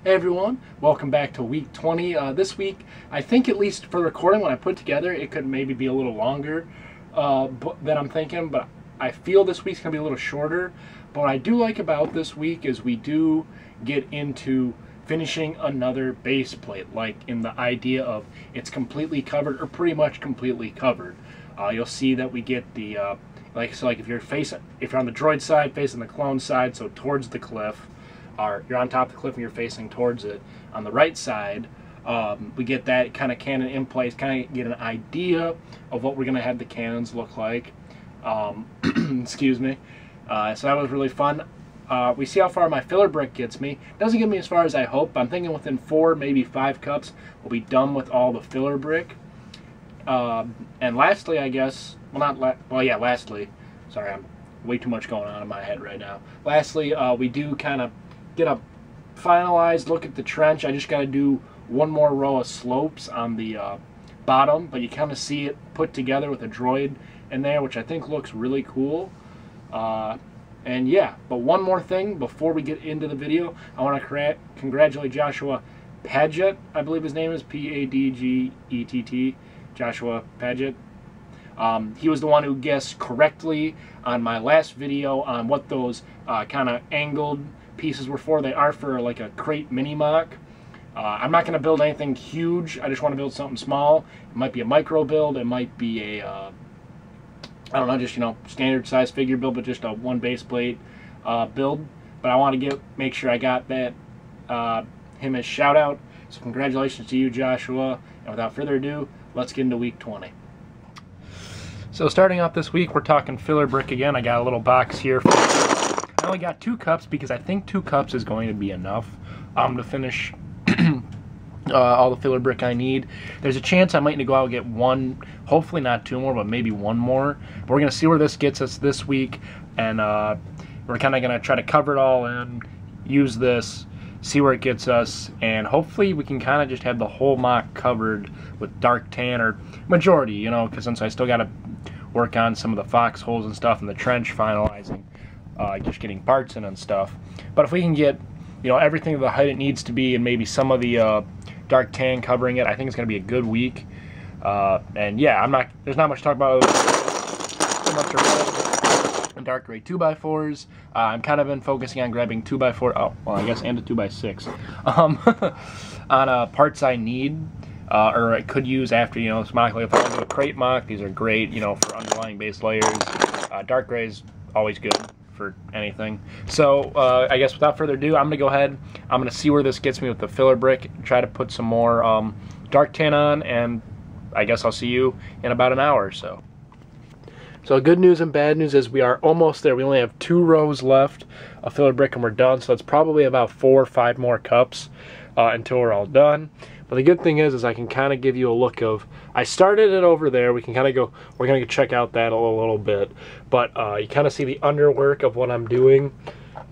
Hey everyone, welcome back to week 20. This week, I think at least for recording, when I put together, it could maybe be a little longer than I'm thinking, but I feel this week's going to be a little shorter. But what I do like about this week is we do get into finishing another base plate, like in the idea of it's completely covered or pretty much completely covered. You'll see that we get the, like if you're on the droid side, facing the clone side, so towards the cliff, or you're on top of the cliff and you're facing towards it, on the right side, we get that kind of cannon in place, kind of get an idea of what we're going to have the cannons look like. Excuse me. So that was really fun. We see how far my filler brick gets me. Doesn't get me as far as I hope. I'm thinking within 4, maybe 5 cups, we'll be done with all the filler brick. And lastly, I guess, lastly, sorry, I'm way too much going on in my head right now. Lastly, we do kind of get a finalized look at the trench. I just got to do one more row of slopes on the bottom, but you kind of see it put together with a droid in there, which I think looks really cool. And yeah, but one more thing before we get into the video, I want to congratulate Joshua Padgett, I believe his name is, P-A-D-G-E-T-T, Joshua Padgett. He was the one who guessed correctly on my last video on what those kind of angled pieces were for. They are for like a crate mini mock. I'm not going to build anything huge. I just want to build something small. It might be a micro build. It might be a I don't know, just, you know, standard size figure build, but just a one base plate build. But I want to make sure I got that him as shout out. So congratulations to you, Joshua. And without further ado, let's get into week 20. So starting off this week, we're talking filler brick again. I got a little box here. I only got 2 cups because I think 2 cups is going to be enough to finish all the filler brick I need. There's a chance I might need to go out and get 1, hopefully not 2 more, but maybe 1 more. But we're going to see where this gets us this week, and we're kind of going to try to cover it all in, use this, see where it gets us, and hopefully we can kind of just have the whole mock covered with dark tan, or majority, you know, because since I still got to work on some of the foxholes and stuff in the trench, finalizing, just getting parts in and stuff. But if we can get, you know, everything to the height it needs to be, and maybe some of the dark tan covering it, I think it's going to be a good week. And yeah, there's not much to talk about. So much red and dark gray 2x4s. I'm kind of been focusing on grabbing 2x4, and a 2x6 on parts I need, or I could use after, you know, this mock. Like if I want to do a crate mock, these are great, you know, for underlying base layers. Dark gray is always good for anything. So I guess without further ado, I'm gonna go ahead, I'm gonna see where this gets me with the filler brick, try to put some more dark tan on, and I guess I'll see you in about an hour or so. So good news and bad news is we are almost there. We only have 2 rows left of filler brick and we're done, so it's probably about 4 or 5 more cups until we're all done. But the good thing is I can kind of give you a look of, I started it over there. We can kind of go, we're going to check out that a little bit. But you kind of see the underwork of what I'm doing.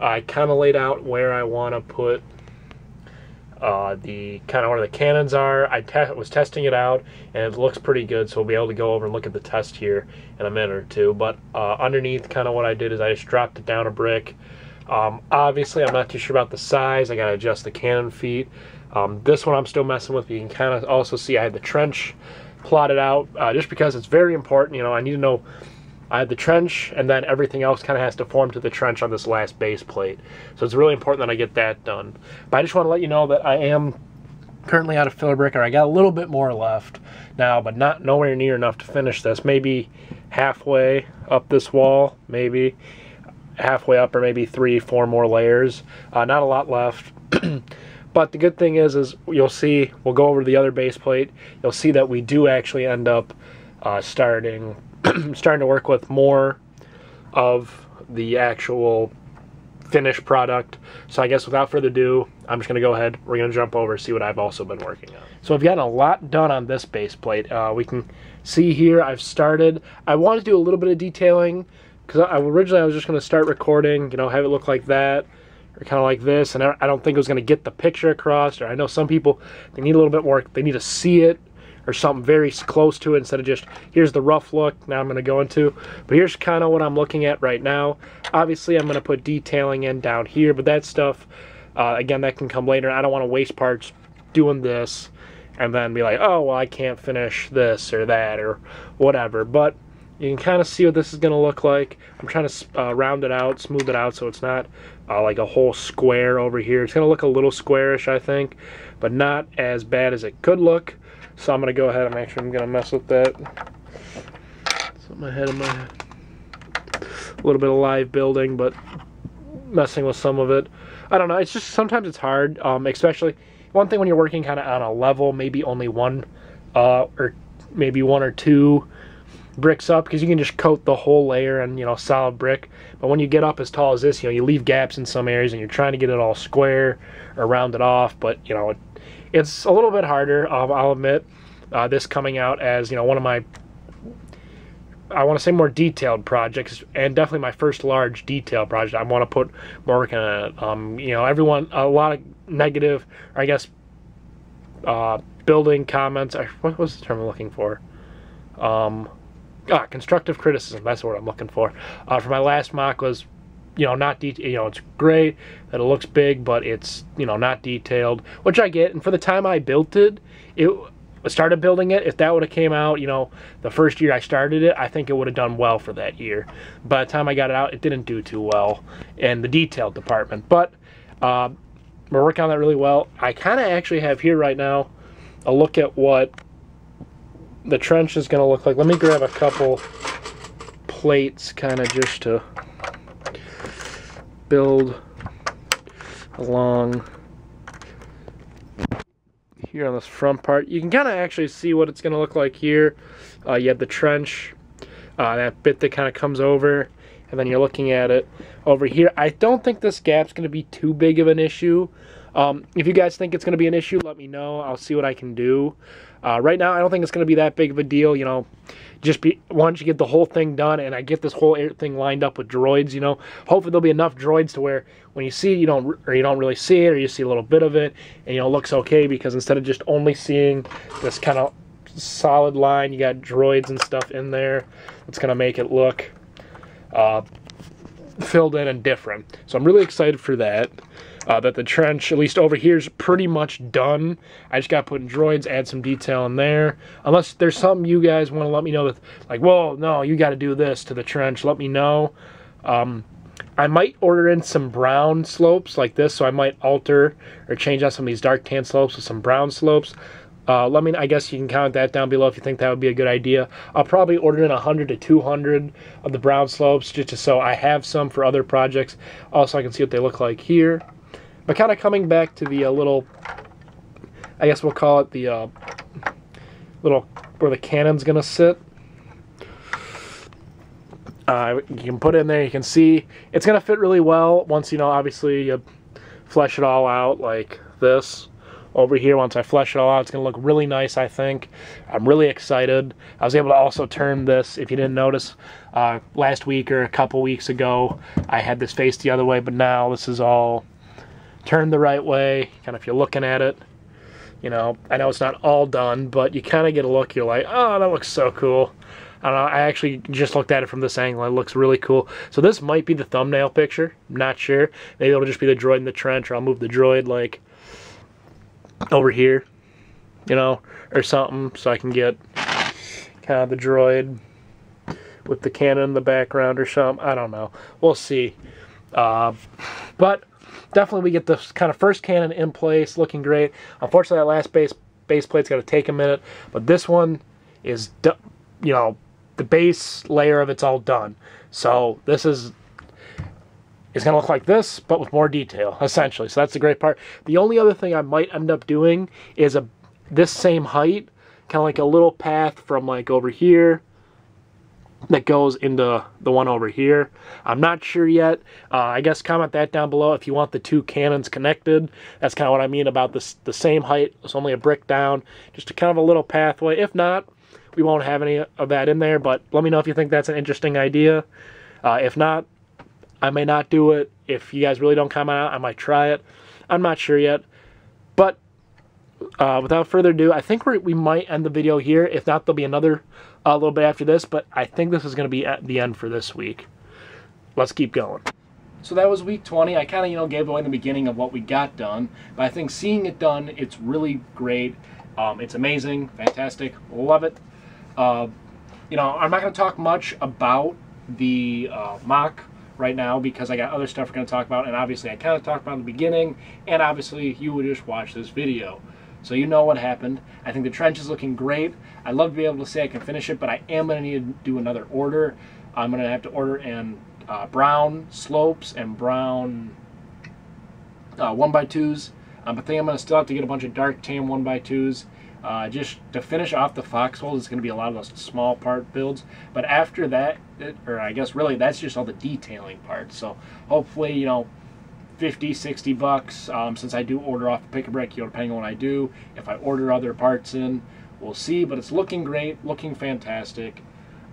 I kind of laid out where I want to put the kind of where the cannons are. I was testing it out and it looks pretty good, so we'll be able to go over and look at the test here in a minute or two. But underneath, kind of what I did is I just dropped it down a brick. Obviously, I'm not too sure about the size. I got to adjust the cannon feet. This one I'm still messing with, but you can kind of also see I had the trench plotted out, just because it's very important. You know, I need to know I had the trench, and then everything else kind of has to form to the trench on this last base plate. So it's really important that I get that done. But I just want to let you know that I am currently out of filler brick, or I got a little bit more left now, but nowhere near enough to finish this. Maybe halfway up this wall, maybe halfway up, or maybe 3-4 more layers. Not a lot left. But the good thing is you'll see, we'll go over to the other base plate, you'll see that we do actually end up starting to work with more of the actual finished product. So I guess without further ado, I'm just going to go ahead, we're going to jump over and see what I've also been working on. So I've gotten a lot done on this base plate. We can see here I've started, I wanted to do a little bit of detailing, because originally I was just going to start recording, you know, have it look like that, or kind of like this, and I don't think it was going to get the picture across. Or I know some people, they need a little bit more, they need to see it, or something very close to it, instead of just, here's the rough look, now I'm going to go into. But here's kind of what I'm looking at right now. Obviously, I'm going to put detailing in down here, but that stuff, Again, that can come later. I don't want to waste parts doing this and then be like, oh, well, I can't finish this or that or whatever. But you can kind of see what this is going to look like. I'm trying to round it out, smooth it out so it's not like a whole square over here. It's going to look a little squarish, I think, but not as bad as it could look. So I'm going to go ahead and make sure I'm going to mess with that. So my head in my head. A little bit of live building, but messing with some of it. I don't know, it's just sometimes it's hard, especially one thing when you're working kind of on a level, maybe only one or maybe one or two bricks up, because you can just coat the whole layer and, you know, solid brick. But when you get up as tall as this, you know, you leave gaps in some areas and you're trying to get it all square or rounded off. But, you know, it's a little bit harder, I'll admit. This coming out as, you know, one of my, I want to say, more detailed projects, and definitely my first large detail project. I want to put more work on it. You know, everyone, a lot of negative, or I guess, building comments. What was the term I'm looking for? Constructive criticism. That's what I'm looking for. For my last mock was, you know, not detailed. You know, it's great that it looks big, but it's, you know, not detailed, which I get. And for the time I built it, started building it, if that would have came out, you know, the first year I started it, I think it would have done well for that year. By the time I got it out, it didn't do too well in the detailed department. But we're working on that really well. I kind of actually have here right now a look at what the trench is going to look like. Let me grab a couple plates kind of just to build along here on this front part. You can kind of actually see what it's going to look like here. You have the trench, that bit that kind of comes over, and then you're looking at it over here. I don't think this gap's going to be too big of an issue. If you guys think it's going to be an issue, let me know. I'll see what I can do. Right now, I don't think it's going to be that big of a deal. You know, once you get the whole thing done and I get this whole thing lined up with droids, you know, hopefully there'll be enough droids to where when you see it, you don't really see it, or you see a little bit of it, and, you know, it looks okay, because instead of just only seeing this kind of solid line, you got droids and stuff in there. It's going to make it look filled in and different. So I'm really excited for that. That the trench, at least over here, is pretty much done. I just got to put in droids, add some detail in there. Unless there's something you guys want to let me know, that, like, whoa, no, you got to do this to the trench, let me know. I might order in some brown slopes like this, so I might alter or change out some of these dark tan slopes with some brown slopes. Let me, I guess you can comment that down below if you think that would be a good idea. I'll probably order in 100 to 200 of the brown slopes, just so I have some for other projects. Also, I can see what they look like here. But kind of coming back to the little, I guess we'll call it the little, where the cannon's going to sit. You can put it in there, you can see it's going to fit really well once, you know, obviously you flesh it all out like this. Over here, once I flesh it all out, it's going to look really nice, I think. I'm really excited. I was able to also turn this, if you didn't notice, last week or a couple weeks ago, I had this face the other way, but now this is all turned the right way. Kind of, if you're looking at it, you know, I know it's not all done, but you kind of get a look, you're like, oh, that looks so cool. I don't know, I actually just looked at it from this angle, it looks really cool. So this might be the thumbnail picture, I'm not sure. Maybe it'll just be the droid in the trench, or I'll move the droid like over here, you know, or something, so I can get kind of the droid with the cannon in the background or something. I don't know, we'll see. But definitely we get this kind of first cannon in place, looking great. Unfortunately, that last base plate's got to take a minute, but this one is, you know, the base layer of it's all done. So this is, it's going to look like this, but with more detail, essentially. So that's the great part. The only other thing I might end up doing is this same height, kind of like a little path from like over here that goes into the one over here. I'm not sure yet. I guess comment that down below if you want the two cannons connected. That's kind of what I mean about this, the same height. It's only a brick down, just a kind of a little pathway. If not, we won't have any of that in there, but let me know if you think that's an interesting idea. If not, I may not do it. If you guys really don't comment out, I might try it. I'm not sure yet. But without further ado, I think we might end the video here. If not, there'll be another a little bit after this, but I think this is going to be at the end for this week. Let's keep going. So that was week 20. I kind of, gave away the beginning of what we got done. But I think seeing it done, it's really great. It's amazing, fantastic, love it. I'm not going to talk much about the mock right now because I got other stuff we're going to talk about. And obviously I kind of talked about in the beginning. And obviously you would just watch this video. So you know what happened. I think the trench is looking great. I'd love to be able to say I can finish it, but I am going to need to do another order. I'm going to have to order in brown slopes and brown 1x2s. I think I'm going to still have to get a bunch of dark tan 1x2s. Just to finish off the foxhole, it's going to be a lot of those small part builds. But after that, or I guess really that's just all the detailing parts. So hopefully, 50, 60 bucks, since I do order off Pick-a-Brick, depending on what I do. If I order other parts in, we'll see. But it's looking great, looking fantastic.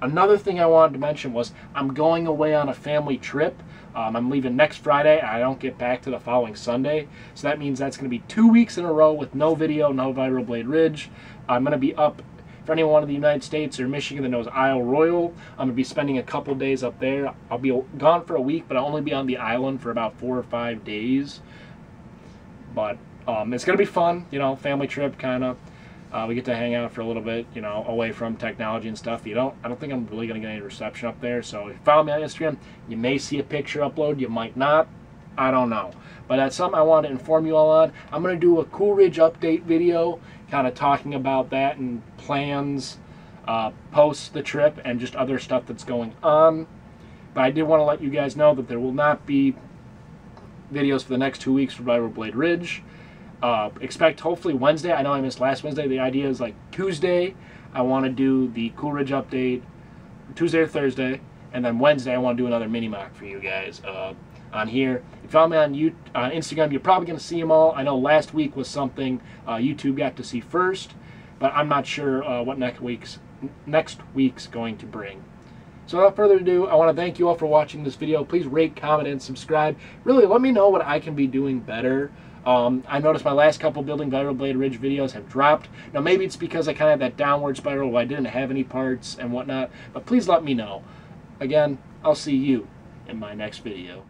Another thing I wanted to mention was I'm going away on a family trip. I'm leaving next Friday. I don't get back to the following Sunday. So that means that's going to be 2 weeks in a row with no video, no Vibroblade Ridge. I'm going to be up, for anyone in the United States or Michigan that knows Isle Royal, I'm going to be spending a couple days up there. I'll be gone for a week, but I'll only be on the island for about 4 or 5 days. But it's going to be fun, family trip kind of. We get to hang out for a little bit, away from technology and stuff. I don't think I'm really going to get any reception up there. So if you follow me on Instagram, you may see a picture upload. You might not. I don't know. But that's something I want to inform you all on. I'm going to do a CoolRidge update video, kind of talking about that and plans, post the trip, and just other stuff that's going on. But I did want to let you guys know that there will not be videos for the next 2 weeks for Vibroblade Ridge. Expect hopefully Wednesday. I know I missed last Wednesday. The idea is like Tuesday I want to do the CoolRidge update, Tuesday or Thursday, and then Wednesday I want to do another mini mock for you guys on here. If you follow me on Instagram, you're probably going to see them all. I know last week was something YouTube got to see first, but I'm not sure what next week's going to bring. So without further ado, I want to thank you all for watching this video. Please rate, comment, and subscribe. Really, let me know what I can be doing better. I noticed my last couple building Vibroblade Ridge videos have dropped. Now maybe it's because I kind of had that downward spiral where I didn't have any parts and whatnot, but please let me know. Again, I'll see you in my next video.